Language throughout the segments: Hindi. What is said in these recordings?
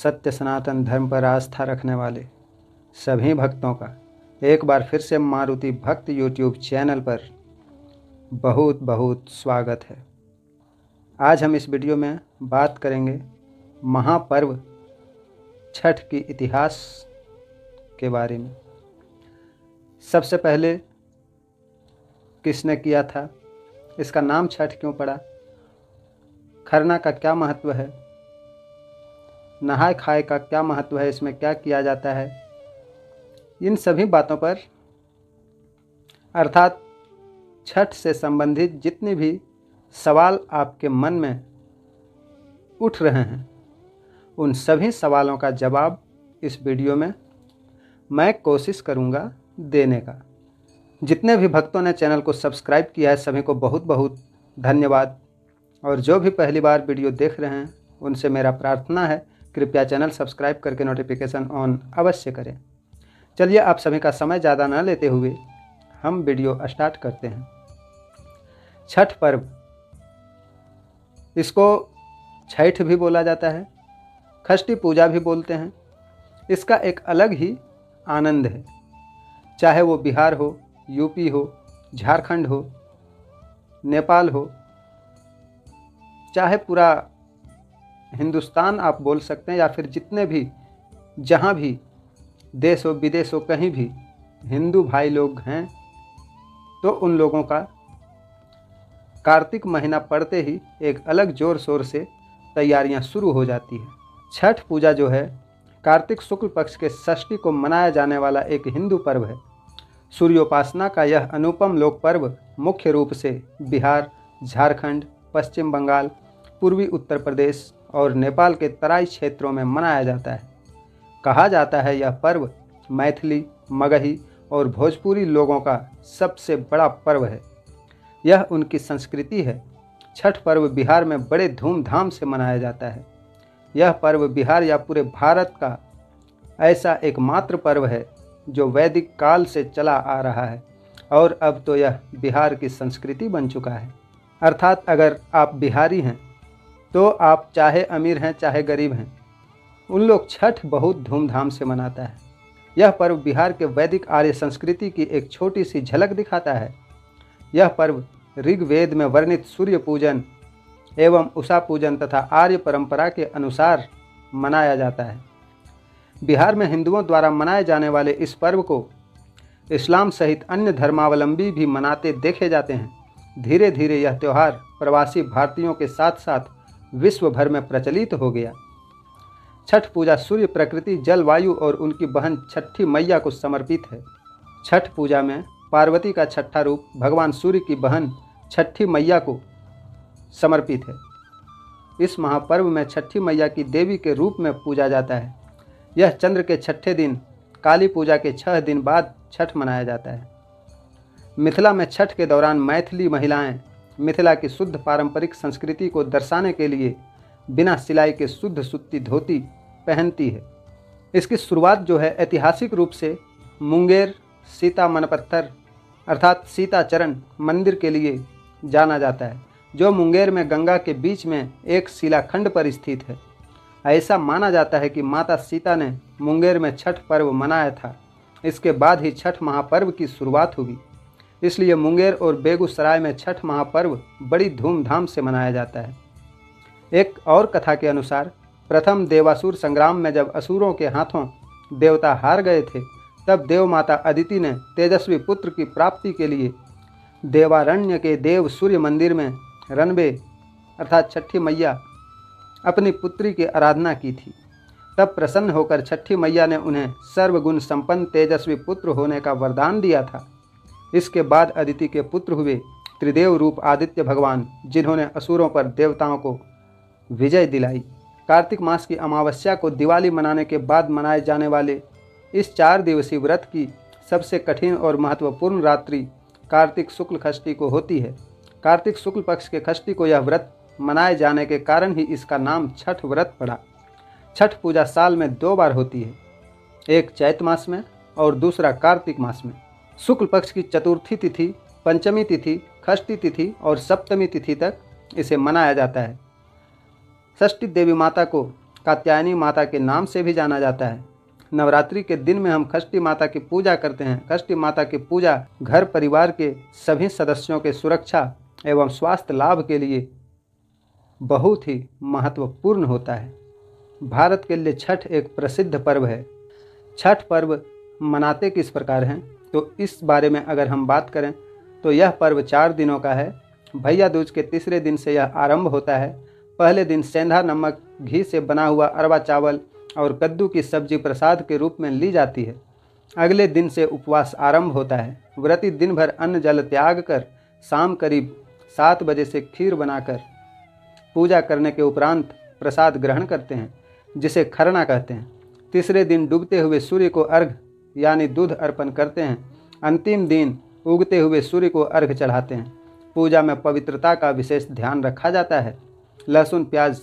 सत्य सनातन धर्म पर आस्था रखने वाले सभी भक्तों का एक बार फिर से मारुति भक्त यूट्यूब चैनल पर बहुत बहुत स्वागत है। आज हम इस वीडियो में बात करेंगे महापर्व छठ की इतिहास के बारे में। सबसे पहले किसने किया था, इसका नाम छठ क्यों पड़ा, खरना का क्या महत्व है, नहाय खाए का क्या महत्व है, इसमें क्या किया जाता है, इन सभी बातों पर अर्थात छठ से संबंधित जितने भी सवाल आपके मन में उठ रहे हैं उन सभी सवालों का जवाब इस वीडियो में मैं कोशिश करूंगा देने का। जितने भी भक्तों ने चैनल को सब्सक्राइब किया है सभी को बहुत बहुत धन्यवाद, और जो भी पहली बार वीडियो देख रहे हैं उनसे मेरा प्रार्थना है कृपया चैनल सब्सक्राइब करके नोटिफिकेशन ऑन अवश्य करें। चलिए आप सभी का समय ज़्यादा न लेते हुए हम वीडियो स्टार्ट करते हैं। छठ पर्व, इसको छठ भी बोला जाता है, षष्ठी पूजा भी बोलते हैं। इसका एक अलग ही आनंद है, चाहे वो बिहार हो, यूपी हो, झारखंड हो, नेपाल हो, चाहे पूरा हिंदुस्तान आप बोल सकते हैं, या फिर जितने भी जहाँ भी देश हो विदेश हो कहीं भी हिंदू भाई लोग हैं तो उन लोगों का कार्तिक महीना पड़ते ही एक अलग जोर शोर से तैयारियां शुरू हो जाती है। छठ पूजा जो है कार्तिक शुक्ल पक्ष के षष्ठी को मनाया जाने वाला एक हिंदू पर्व है। सूर्योपासना का यह अनुपम लोक पर्व मुख्य रूप से बिहार, झारखंड, पश्चिम बंगाल, पूर्वी उत्तर प्रदेश और नेपाल के तराई क्षेत्रों में मनाया जाता है। कहा जाता है यह पर्व मैथिली, मगही और भोजपुरी लोगों का सबसे बड़ा पर्व है। यह उनकी संस्कृति है। छठ पर्व बिहार में बड़े धूमधाम से मनाया जाता है। यह पर्व बिहार या पूरे भारत का ऐसा एकमात्र पर्व है जो वैदिक काल से चला आ रहा है और अब तो यह बिहार की संस्कृति बन चुका है। अर्थात अगर आप बिहारी हैं तो आप चाहे अमीर हैं चाहे गरीब हैं, उन लोग छठ बहुत धूमधाम से मनाता है। यह पर्व बिहार के वैदिक आर्य संस्कृति की एक छोटी सी झलक दिखाता है। यह पर्व ऋग्वेद में वर्णित सूर्य पूजन एवं उषा पूजन तथा आर्य परंपरा के अनुसार मनाया जाता है। बिहार में हिंदुओं द्वारा मनाए जाने वाले इस पर्व को इस्लाम सहित अन्य धर्मावलंबी भी मनाते देखे जाते हैं। धीरे धीरे यह त्यौहार प्रवासी भारतीयों के साथ साथ विश्व भर में प्रचलित हो गया। छठ पूजा सूर्य, प्रकृति, जलवायु और उनकी बहन छठी मैया को समर्पित है। छठ पूजा में पार्वती का छठा रूप भगवान सूर्य की बहन छठी मैया को समर्पित है। इस महापर्व में छठी मैया की देवी के रूप में पूजा जाता है। यह चंद्र के छठे दिन काली पूजा के 6 दिन बाद छठ मनाया जाता है। मिथिला में छठ के दौरान मैथिली महिलाएं मिथिला की शुद्ध पारंपरिक संस्कृति को दर्शाने के लिए बिना सिलाई के शुद्ध सूती धोती पहनती है। इसकी शुरुआत जो है ऐतिहासिक रूप से मुंगेर सीता मनपत्थर अर्थात सीताचरण मंदिर के लिए जाना जाता है, जो मुंगेर में गंगा के बीच में एक शिलाखंड पर स्थित है। ऐसा माना जाता है कि माता सीता ने मुंगेर में छठ पर्व मनाया था। इसके बाद ही छठ महापर्व की शुरुआत हुई। इसलिए मुंगेर और बेगूसराय में छठ महापर्व बड़ी धूमधाम से मनाया जाता है। एक और कथा के अनुसार प्रथम देवासुर संग्राम में जब असुरों के हाथों देवता हार गए थे, तब देव माता अदिति ने तेजस्वी पुत्र की प्राप्ति के लिए देवारण्य के देव सूर्य मंदिर में रनबे अर्थात छठी मैया अपनी पुत्री की आराधना की थी। तब प्रसन्न होकर छठी मैया ने उन्हें सर्वगुण संपन्न तेजस्वी पुत्र होने का वरदान दिया था। इसके बाद अदिति के पुत्र हुए त्रिदेव रूप आदित्य भगवान, जिन्होंने असुरों पर देवताओं को विजय दिलाई। कार्तिक मास की अमावस्या को दिवाली मनाने के बाद मनाए जाने वाले इस 4 दिवसीय व्रत की सबसे कठिन और महत्वपूर्ण रात्रि कार्तिक शुक्ल षष्ठी को होती है। कार्तिक शुक्ल पक्ष के षष्ठी को यह व्रत मनाए जाने के कारण ही इसका नाम छठ व्रत पड़ा। छठ पूजा साल में 2 बार होती है, एक चैत मास में और दूसरा कार्तिक मास में। शुक्ल पक्ष की चतुर्थी तिथि, पंचमी तिथि, षष्ठी तिथि और सप्तमी तिथि तक इसे मनाया जाता है। षष्ठी देवी माता को कात्यायनी माता के नाम से भी जाना जाता है। नवरात्रि के दिन में हम षष्ठी माता की पूजा करते हैं। षष्ठी माता की पूजा घर परिवार के सभी सदस्यों के सुरक्षा एवं स्वास्थ्य लाभ के लिए बहुत ही महत्वपूर्ण होता है। भारत के लिए छठ एक प्रसिद्ध पर्व है। छठ पर्व मनाते किस प्रकार हैं, तो इस बारे में अगर हम बात करें तो यह पर्व 4 दिनों का है। भैया दूज के तीसरे दिन से यह आरंभ होता है। पहले दिन सेंधा नमक घी से बना हुआ अरवा चावल और कद्दू की सब्जी प्रसाद के रूप में ली जाती है। अगले दिन से उपवास आरंभ होता है। व्रती दिन भर अन्न जल त्याग कर शाम करीब 7 बजे से खीर बनाकर पूजा करने के उपरांत प्रसाद ग्रहण करते हैं, जिसे खरना कहते हैं। तीसरे दिन डूबते हुए सूर्य को अर्घ यानी दूध अर्पण करते हैं। अंतिम दिन उगते हुए सूर्य को अर्घ चढ़ाते हैं। पूजा में पवित्रता का विशेष ध्यान रखा जाता है। लहसुन प्याज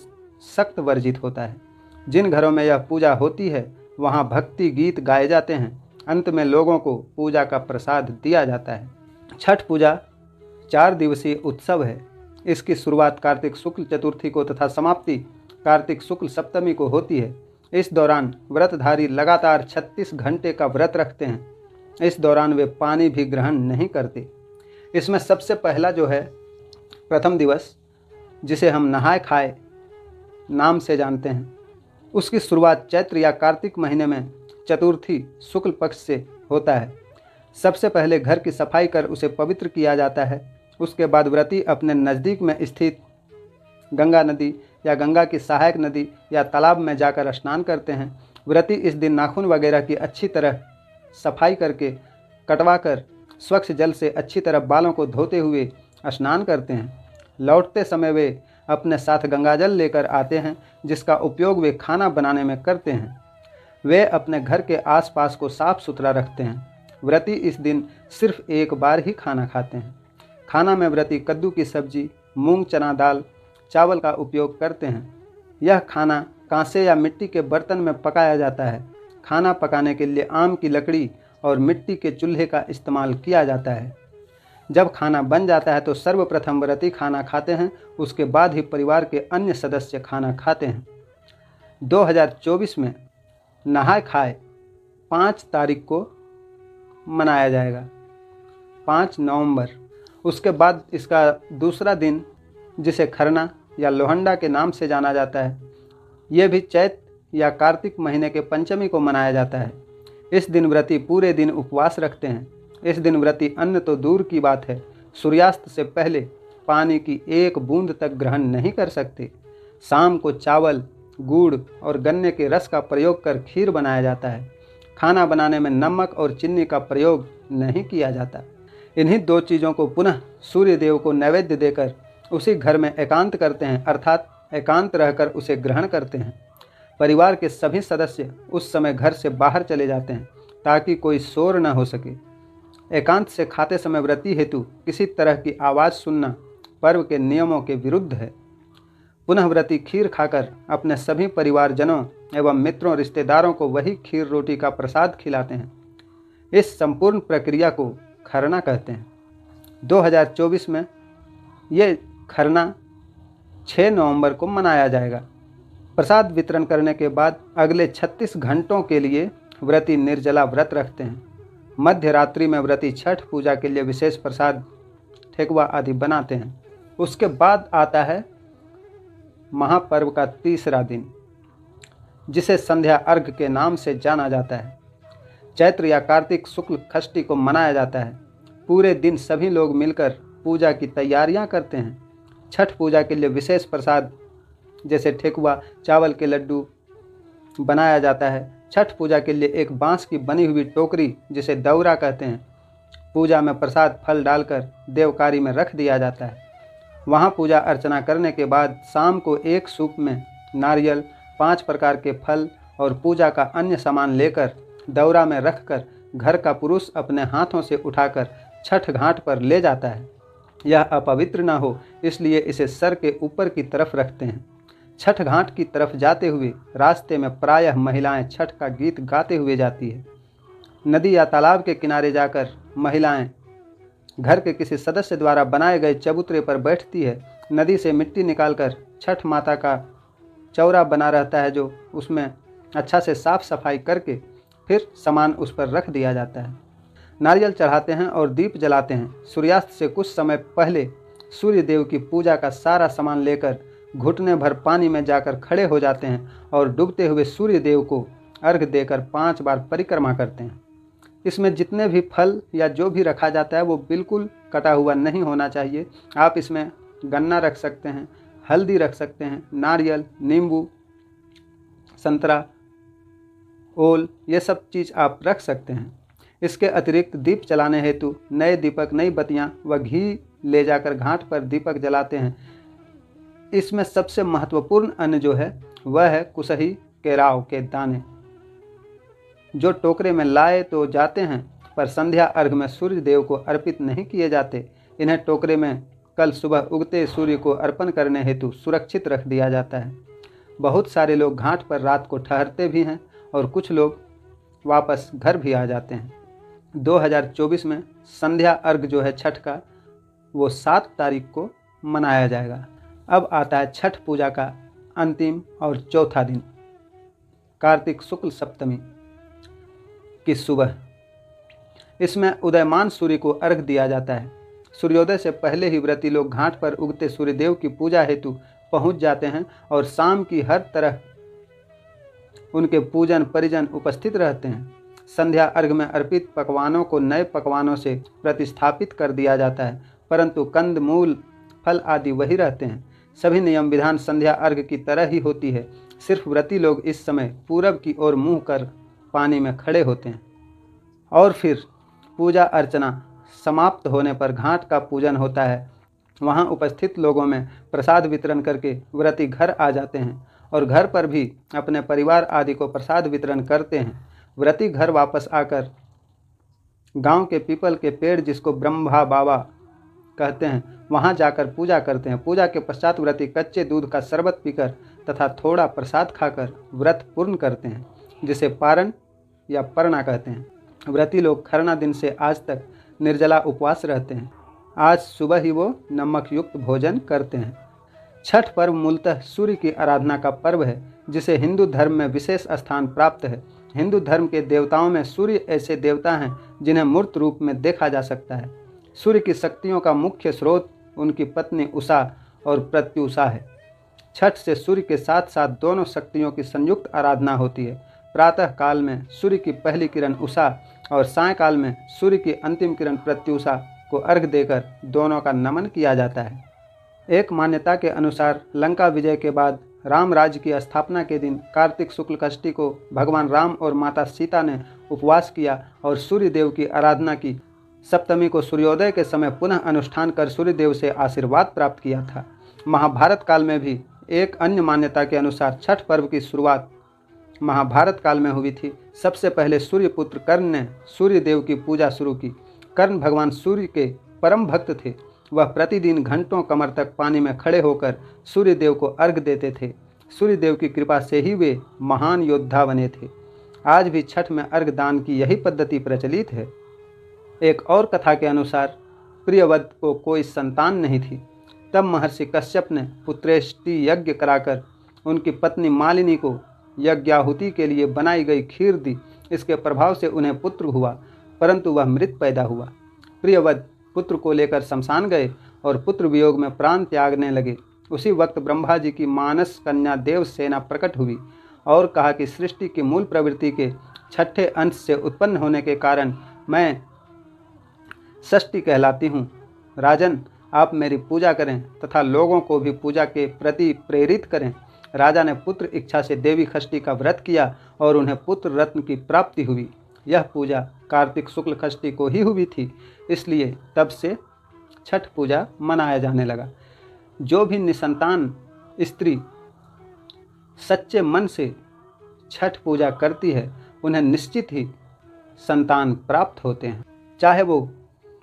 सख्त वर्जित होता है। जिन घरों में यह पूजा होती है वहाँ भक्ति गीत गाए जाते हैं। अंत में लोगों को पूजा का प्रसाद दिया जाता है। छठ पूजा 4 दिवसीय उत्सव है। इसकी शुरुआत कार्तिक शुक्ल चतुर्थी को तथा समाप्ति कार्तिक शुक्ल सप्तमी को होती है। इस दौरान व्रतधारी लगातार 36 घंटे का व्रत रखते हैं। इस दौरान वे पानी भी ग्रहण नहीं करते। इसमें सबसे पहला जो है प्रथम दिवस, जिसे हम नहाय खाए नाम से जानते हैं, उसकी शुरुआत चैत्र या कार्तिक महीने में चतुर्थी शुक्ल पक्ष से होता है। सबसे पहले घर की सफाई कर उसे पवित्र किया जाता है। उसके बाद व्रती अपने नज़दीक में स्थित गंगा नदी या गंगा की सहायक नदी या तालाब में जाकर स्नान करते हैं। व्रती इस दिन नाखून वगैरह की अच्छी तरह सफाई करके कटवा कर स्वच्छ जल से अच्छी तरह बालों को धोते हुए स्नान करते हैं। लौटते समय वे अपने साथ गंगाजल लेकर आते हैं, जिसका उपयोग वे खाना बनाने में करते हैं। वे अपने घर के आसपास को साफ सुथरा रखते हैं। व्रती इस दिन सिर्फ एक बार ही खाना खाते हैं। खाना में व्रती कद्दू की सब्जी, मूंग चना दाल, चावल का उपयोग करते हैं। यह खाना कांसे या मिट्टी के बर्तन में पकाया जाता है। खाना पकाने के लिए आम की लकड़ी और मिट्टी के चूल्हे का इस्तेमाल किया जाता है। जब खाना बन जाता है तो सर्वप्रथम व्रती खाना खाते हैं, उसके बाद ही परिवार के अन्य सदस्य खाना खाते हैं। 2024 में नहाय खाए 5 तारीख को मनाया जाएगा, 5 नवंबर। उसके बाद इसका दूसरा दिन, जिसे खरना या लोहंडा के नाम से जाना जाता है, यह भी चैत्र या कार्तिक महीने के पंचमी को मनाया जाता है। इस दिन व्रती पूरे दिन उपवास रखते हैं। इस दिन व्रती अन्न तो दूर की बात है, सूर्यास्त से पहले पानी की एक बूंद तक ग्रहण नहीं कर सकते। शाम को चावल, गुड़ और गन्ने के रस का प्रयोग कर खीर बनाया जाता है। खाना बनाने में नमक और चीनी का प्रयोग नहीं किया जाता। इन्हीं 2 चीज़ों को पुनः सूर्य देव को नैवेद्य देकर उसी घर में एकांत करते हैं, अर्थात एकांत रहकर उसे ग्रहण करते हैं। परिवार के सभी सदस्य उस समय घर से बाहर चले जाते हैं ताकि कोई शोर न हो सके। एकांत से खाते समय व्रती हेतु किसी तरह की आवाज़ सुनना पर्व के नियमों के विरुद्ध है। पुनः व्रती खीर खाकर अपने सभी परिवारजनों एवं मित्रों रिश्तेदारों को वही खीर रोटी का प्रसाद खिलाते हैं। इस संपूर्ण प्रक्रिया को खरना कहते हैं। 2024 में ये खरना 6 नवंबर को मनाया जाएगा। प्रसाद वितरण करने के बाद अगले 36 घंटों के लिए व्रती निर्जला व्रत रखते हैं। मध्य रात्रि में व्रती छठ पूजा के लिए विशेष प्रसाद, ठेकुआ आदि बनाते हैं। उसके बाद आता है महापर्व का तीसरा दिन, जिसे संध्या अर्घ के नाम से जाना जाता है। चैत्र या कार्तिक शुक्ल षष्ठी को मनाया जाता है। पूरे दिन सभी लोग मिलकर पूजा की तैयारियां करते हैं। छठ पूजा के लिए विशेष प्रसाद जैसे ठेकुआ, चावल के लड्डू बनाया जाता है। छठ पूजा के लिए एक बांस की बनी हुई टोकरी, जिसे दौरा कहते हैं, पूजा में प्रसाद फल डालकर देवकारी में रख दिया जाता है। वहाँ पूजा अर्चना करने के बाद शाम को एक सूप में नारियल, 5 प्रकार के फल और पूजा का अन्य सामान लेकर दौरा में रखकर घर का पुरुष अपने हाथों से उठाकर छठ घाट पर ले जाता है। यह अपवित्र न हो, इसलिए इसे सर के ऊपर की तरफ रखते हैं। छठ घाट की तरफ जाते हुए रास्ते में प्रायः महिलाएं छठ का गीत गाते हुए जाती है। नदी या तालाब के किनारे जाकर महिलाएं घर के किसी सदस्य द्वारा बनाए गए चबूतरे पर बैठती है। नदी से मिट्टी निकालकर छठ माता का चौरा बना रहता है, जो उसमें अच्छा से साफ सफाई करके फिर सामान उस पर रख दिया जाता है। नारियल चढ़ाते हैं और दीप जलाते हैं। सूर्यास्त से कुछ समय पहले सूर्य देव की पूजा का सारा सामान लेकर घुटने भर पानी में जाकर खड़े हो जाते हैं और डूबते हुए सूर्य देव को अर्घ देकर 5 बार परिक्रमा करते हैं। इसमें जितने भी फल या जो भी रखा जाता है वो बिल्कुल कटा हुआ नहीं होना चाहिए। आप इसमें गन्ना रख सकते हैं, हल्दी रख सकते हैं, नारियल, नींबू, संतरा, ओल, ये सब चीज़ आप रख सकते हैं। इसके अतिरिक्त दीप जलाने हेतु नए दीपक, नई बत्तियाँ व घी ले जाकर घाट पर दीपक जलाते हैं। इसमें सबसे महत्वपूर्ण अन्न जो है वह है कुसही केराव के दाने, जो टोकरे में लाए तो जाते हैं पर संध्या अर्घ में सूर्य देव को अर्पित नहीं किए जाते। इन्हें टोकरे में कल सुबह उगते सूर्य को अर्पण करने हेतु सुरक्षित रख दिया जाता है। बहुत सारे लोग घाट पर रात को ठहरते भी हैं और कुछ लोग वापस घर भी आ जाते हैं। 2024 में संध्या अर्घ जो है छठ का, वो 7 तारीख को मनाया जाएगा। अब आता है छठ पूजा का अंतिम और चौथा दिन, कार्तिक शुक्ल सप्तमी की सुबह। इसमें उदयमान सूर्य को अर्घ दिया जाता है। सूर्योदय से पहले ही व्रती लोग घाट पर उगते सूर्यदेव की पूजा हेतु पहुंच जाते हैं और शाम की हर तरह उनके पूजन परिजन उपस्थित रहते हैं। संध्या अर्घ में अर्पित पकवानों को नए पकवानों से प्रतिस्थापित कर दिया जाता है, परंतु कंद, मूल, फल आदि वही रहते हैं। सभी नियम विधान संध्या अर्घ की तरह ही होती है। सिर्फ व्रती लोग इस समय पूरब की ओर मुंह कर पानी में खड़े होते हैं और फिर पूजा अर्चना समाप्त होने पर घाट का पूजन होता है। वहां उपस्थित लोगों में प्रसाद वितरण करके व्रती घर आ जाते हैं और घर पर भी अपने परिवार आदि को प्रसाद वितरण करते हैं। व्रती घर वापस आकर गांव के पीपल के पेड़, जिसको ब्रह्मा बाबा कहते हैं, वहां जाकर पूजा करते हैं। पूजा के पश्चात व्रती कच्चे दूध का शरबत पीकर तथा थोड़ा प्रसाद खाकर व्रत पूर्ण करते हैं, जिसे पारण या परना कहते हैं। व्रती लोग खरना दिन से आज तक निर्जला उपवास रहते हैं। आज सुबह ही वो नमक युक्त भोजन करते हैं। छठ पर्व मूलतः सूर्य की आराधना का पर्व है, जिसे हिंदू धर्म में विशेष स्थान प्राप्त है। हिंदू धर्म के देवताओं में सूर्य ऐसे देवता हैं जिन्हें मूर्त रूप में देखा जा सकता है। सूर्य की शक्तियों का मुख्य स्रोत उनकी पत्नी उषा और प्रत्युषा है। छठ से सूर्य के साथ साथ दोनों शक्तियों की संयुक्त आराधना होती है। प्रातः काल में सूर्य की पहली किरण उषा और सायंकाल में सूर्य की अंतिम किरण प्रत्युषा को अर्घ देकर दोनों का नमन किया जाता है। एक मान्यता के अनुसार लंका विजय के बाद राम राज्य की स्थापना के दिन कार्तिक शुक्ल षष्ठी को भगवान राम और माता सीता ने उपवास किया और सूर्य देव की आराधना की। सप्तमी को सूर्योदय के समय पुनः अनुष्ठान कर सूर्य देव से आशीर्वाद प्राप्त किया था। महाभारत काल में भी एक अन्य मान्यता के अनुसार छठ पर्व की शुरुआत महाभारत काल में हुई थी। सबसे पहले सूर्यपुत्र कर्ण ने सूर्य देव की पूजा शुरू की। कर्ण भगवान सूर्य के परम भक्त थे। वह प्रतिदिन घंटों कमर तक पानी में खड़े होकर सूर्य देव को अर्घ देते थे। सूर्य देव की कृपा से ही वे महान योद्धा बने थे। आज भी छठ में अर्घ दान की यही पद्धति प्रचलित है। एक और कथा के अनुसार प्रियव्रत को कोई संतान नहीं थी। तब महर्षि कश्यप ने पुत्रेष्टि यज्ञ कराकर उनकी पत्नी मालिनी को यज्ञाहुति के लिए बनाई गई खीर दी। इसके प्रभाव से उन्हें पुत्र हुआ, परंतु वह मृत पैदा हुआ। प्रियव्रत पुत्र को लेकर शमशान गए और पुत्र वियोग में प्राण त्यागने लगे। उसी वक्त ब्रह्मा जी की मानस कन्या देवसेना प्रकट हुई और कहा कि सृष्टि की मूल प्रवृत्ति के छठे अंश से उत्पन्न होने के कारण मैं षष्ठी कहलाती हूँ। राजन, आप मेरी पूजा करें तथा लोगों को भी पूजा के प्रति प्रेरित करें। राजा ने पुत्र इच्छा से देवी षष्ठी का व्रत किया और उन्हें पुत्र रत्न की प्राप्ति हुई। यह पूजा कार्तिक शुक्ल षष्ठी को ही हुई थी, इसलिए तब से छठ पूजा मनाया जाने लगा। जो भी निसंतान स्त्री सच्चे मन से छठ पूजा करती है, उन्हें निश्चित ही संतान प्राप्त होते हैं। चाहे वो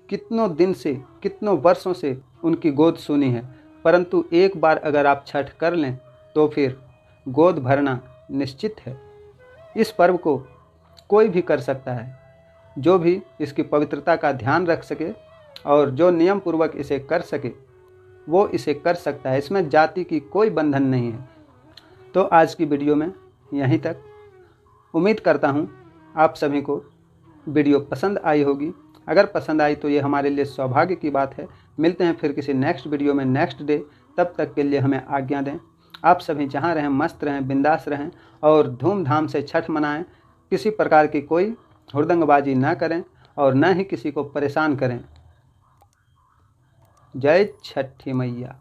कितनों दिन से, कितनों वर्षों से उनकी गोद सूनी है, परंतु एक बार अगर आप छठ कर लें तो फिर गोद भरना निश्चित है। इस पर्व को कोई भी कर सकता है, जो भी इसकी पवित्रता का ध्यान रख सके और जो नियम पूर्वक इसे कर सके वो इसे कर सकता है। इसमें जाति की कोई बंधन नहीं है। तो आज की वीडियो में यहीं तक। उम्मीद करता हूँ आप सभी को वीडियो पसंद आई होगी। अगर पसंद आई तो ये हमारे लिए सौभाग्य की बात है। मिलते हैं फिर किसी नेक्स्ट वीडियो में नेक्स्ट डे। तब तक के लिए हमें आज्ञा दें। आप सभी जहाँ रहें मस्त रहें, बिंदास रहें और धूमधाम से छठ मनाएं। किसी प्रकार की कोई हुड़दंगबाजी ना करें और न ही किसी को परेशान करें। जय छठी मैया।